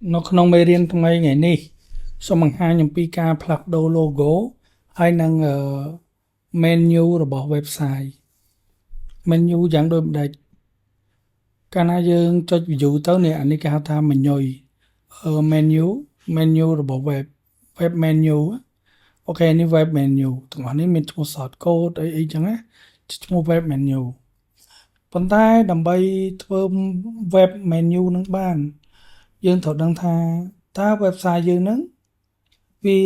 nó không mê riêng trong ngày ngày này xong bằng hai nhầm pika plug đồ logo hay năng menu rồi bỏ website menu dạng đôi đại cái này dương cho ví dụ tới này anh ấy cao tham mình nhồi menu rồi bỏ web menu á. Okนี่web menu ตรงนี้មានឈ្មោះ source code អីចឹងណាឈ្មោះ web menu ប៉ុន្តែដើម្បីធ្វើ web menu នឹងបានយើងត្រូវដឹងថាតើ website យើងហ្នឹងវា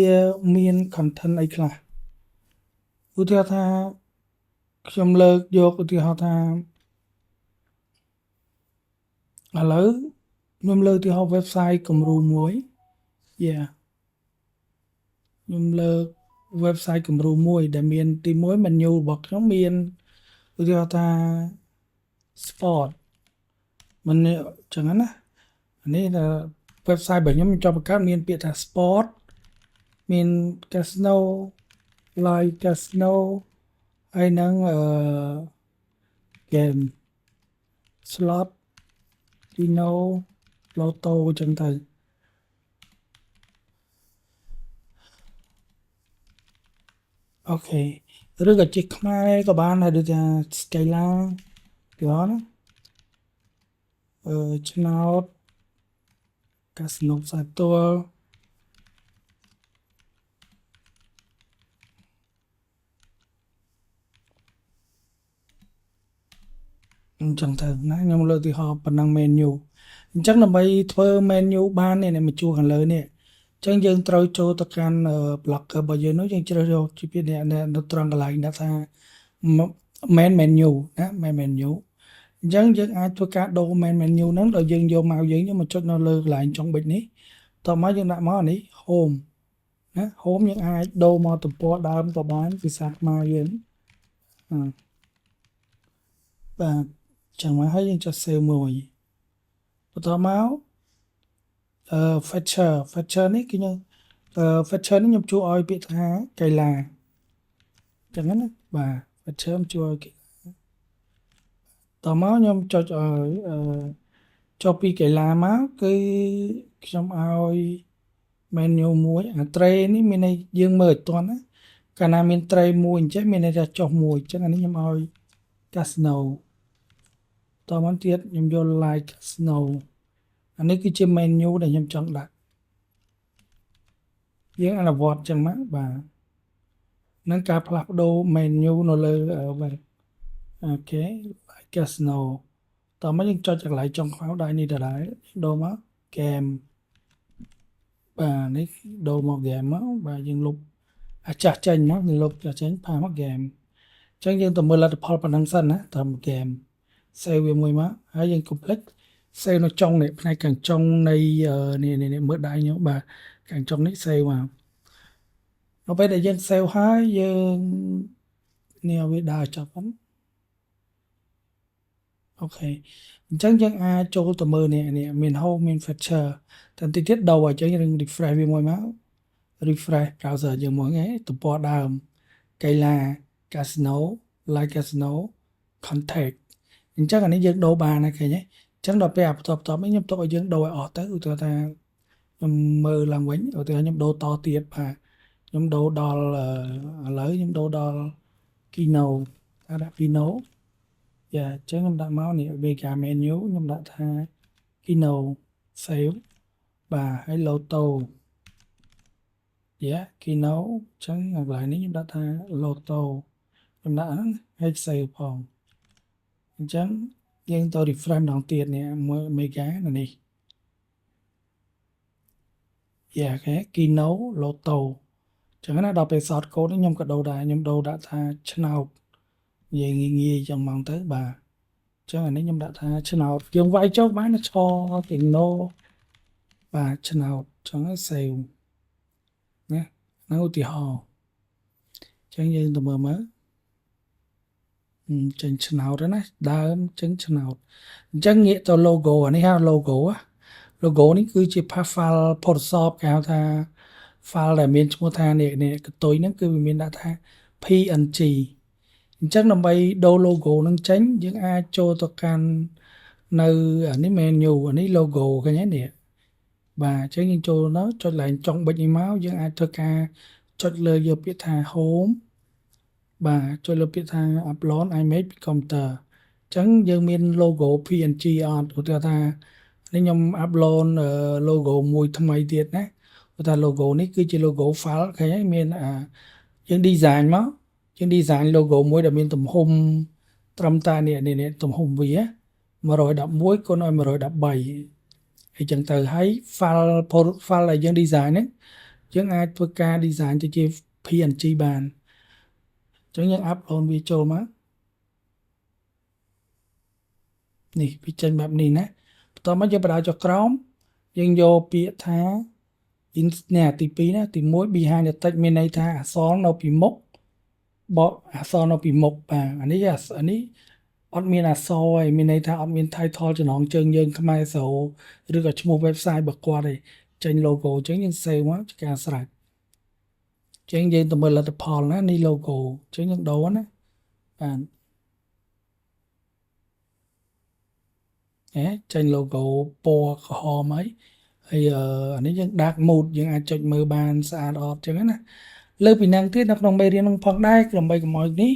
មាន content អីខ្លះឧទាហរណ៍ថាខ្ញុំលើកយកឧទាហរណ៍ថាឥឡូវខ្ញុំលើកឧទាហរណ៍ website គំរូមួយ ខ្ញុំលើក website គំរូមួយដែលមានទី1 menu របស់ខ្ញុំមានឧទាហរណ៍ថា sport មិនចឹងណានេះ website របស់ខ្ញុំចង់បង្កើតមានពាក្យថា sport មាន casino live casino ហើយនឹងgame slot Dino Lotto ចឹងទៅអូខេឬក៏ជាខ្មែរក៏បានហើយដូចថា Scala kiểuណាឆ្នោត Casino ផ្សាយផ្ទាល់អញ្ចឹងទៅណាខ្ញុំលើកឧទាហរណ៍ប៉ុណ្ណឹង menu អញ្ចឹងដើម្បីធ្វើ menu បាននេះមកជួខាងលើនេះអញ្ចឹងយើងត្រូវចូលទៅកាន់ blocker របស់យើងនោះយើងជ្រើសយកជាពាក្យនេះនៅត្រង់កន្លែងដែលថា main menu ណា main menu អញ្ចឹងយើងអាចធ្វើការដូរ main menu ហ្នឹងដោយយើងយកមកយើងមកចុចនៅលើកន្លែងចុងប៊ិចនេះតោះមកយើងដាក់មកនេះ home ណា home យើងអាចដូរមកទំព័រដើមក៏បានភាសាខ្មែរយើងបាទចឹងមកហើយយើងចុច save មួយបន្តមកfeature នេះគឺខ្ញុំfeature នេះខ្ញុំជួឲ្យពាក្យថាកីឡាចឹងណាបាទ feature ជួយឲ្យតមកខ្ញុំចុចឲ្យចុះពីកីឡាមកគឺខ្ញុំឲ្យ menu មួយអា tray នេះមានន័យយើងមើលអត់ទាន់ណាកាលណាមាន tray មួយអញ្ចឹងមានន័យថាចុះមួយអញ្ចឹងអានេះខ្ញុំឲ្យ casino តមកទៀតខ្ញុំយក live casino អានេះគឺជា menu ដែលខ្ញុំចង់ដាក់យើងអនុវត្តចឹងមកបាទនឹងការផ្លាស់ប្ដូរ menu នៅលើ web អូខេ casino តមកយើងចុចកន្លែងចុងខ្មៅដៃនេះដដែលដូរមក game បាទនេះដូរមក game មកបាទយើងលុបអាចាស់ចេញមកយើងលុបចាស់ចេញផាមក game អញ្ចឹងយើងទៅមើលលទ្ធផលប៉ុណ្ណឹងសិនណាតាម game save វាមួយមកហើយយើង complete save នៅចុងនេះផ្នែកខាងចុងនៃនេះមើលដៃខ្ញុំបាទខាងចុងនេះ save មកដល់ពេលដែលយើង save ហើយយើងនេះវាដើរចប់ហ្នឹងអូខេអញ្ចឹងយើងអាចចូលទៅមើលនេះមាន home មាន feature តែតិចទៀតដូរអញ្ចឹងយើង refresh វាមួយមក refresh browser យើងមកហ្នឹងទំព័រដើមកីឡា casino live casino contact អញ្ចឹងអានេះយើងដូរបានហើយឃើញទេអញ្ចឹងដល់ពេលអាបន្ទាប់ខ្ញុំទុកឲ្យយើងដូរឲ្យអស់ទៅឧទាហរណ៍ថាខ្ញុំមើលឡើងវិញឧទាហរណ៍ខ្ញុំដូរតទៀតបាទខ្ញុំដូរដល់ឥឡូវខ្ញុំដូរដល់ Kino ថាដាក់ Kino យ៉ាអញ្ចឹងខ្ញុំដាក់មកនេះ Vega menu ខ្ញុំដាក់ថា Kino save បាទហើយ Lotto យ៉ា Kino អញ្ចឹងកន្លែងនេះខ្ញុំដាក់ថា Lotto ខ្ញុំដាក់ហ្នឹងហើយ save ផងអញ្ចឹងយើងទៅ refresh ម្ដងទៀតនេះមើល Mega នៅនេះយ៉ាគេ Kino Lotto អញ្ចឹងណាដល់ពេល source code នេះខ្ញុំក៏ដូរដែរខ្ញុំដូរដាក់ថាឆ្នោតនិយាយងាយៗចឹងហ្មងទៅបាទអញ្ចឹងអានេះខ្ញុំដាក់ថាឆ្នោតយើងវាយចុះបានឆKino បាទឆ្នោតអញ្ចឹង save ណានៅឧទាហរណ៍អញ្ចឹងយើងទៅមើលចេញឆ្នោតណាដើមចឹងឆ្នោតអញ្ចឹងងាកទៅ logo អានេះហៅ logo នេះគឺជា file Photoshop គេហៅថា file ដែលមានឈ្មោះថានេះកតុយហ្នឹងគឺវាមានដាក់ថា PNG អញ្ចឹងដើម្បីដូរ logo ហ្នឹងចេញយើងអាចចូលទៅកាន់ នៅអានេះ menu អានេះ logo ឃើញទេនេះបាទអញ្ចឹងយើងចូលnó ចុចឡើងចុងប៊ិចនេះមកយើងអាចធ្វើការចុចលើយកពាក្យថា home បាទចុចលើពាក្យថា upload image ពី computer អញ្ចឹងយើងមាន logo PNG អត់ឧទាហរណ៍ថានេះខ្ញុំ upload logo មួយថ្មីទៀតណាឧទាហរណ៍ logo នេះគឺជា logo file ឃើញហើយមានយើង design មកយើង design logo មួយដែលមានទំហំត្រឹមតែនេះទំហំវា111គុណឲ្យ113អញ្ចឹងទៅហើយ file ដែលយើង design ហ្នឹងយើងអាចធ្វើការ design ទៅជា PNG បានអញ្ចឹងយើង upload វាចូលមកនេះវាចេញបែបនេះណាបន្ទាប់មកយើងបដៅចុះក្រោមយើងយកពាក្យថា នេះទី2ណាទី1 behind the text មានន័យថាអក្សរនៅពីមុខបកអក្សរនៅពីមុខបាទអានេះអត់មានអក្សរឯងមានន័យថាអត់មាន title ចំណងជើងយើងខ្មែរសរឬក៏ឈ្មោះ website របស់គាត់ឯងចេញ logo អញ្ចឹងយើង save មកជាការស្រេចអញ្ចឹងយើងទៅមើលលទ្ធផលណានេះ logo អញ្ចឹងយើងដូរណាបាទចេញ logo ពណ៌ក្រហមហើយអានេះយើង dark mode យើងអាចចុចមើលបានស្អាតអត់អញ្ចឹងណាលើពីហ្នឹងទៀតនៅក្នុងមេរៀននឹងផងដែរដើម្បីកុំឲ្យនេះ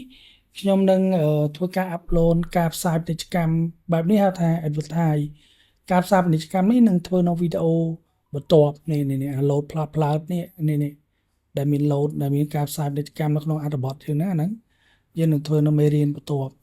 ខ្ញុំនឹងធ្វើការ upload ការផ្សាយពាណិជ្ជកម្មបែបនេះហៅថា advertise ការផ្សាយពាណិជ្ជកម្មនេះនឹងធ្វើនៅវីដេអូបន្ទាប់នេះ load ផ្លើតនេះដែលមាន load ដែលមានការផ្សាយពាណិជ្ជកម្មនៅក្នុងអត្ថបទយើងណាហ្នឹងយើងនឹងធ្វើនៅមេរៀនបន្ទាប់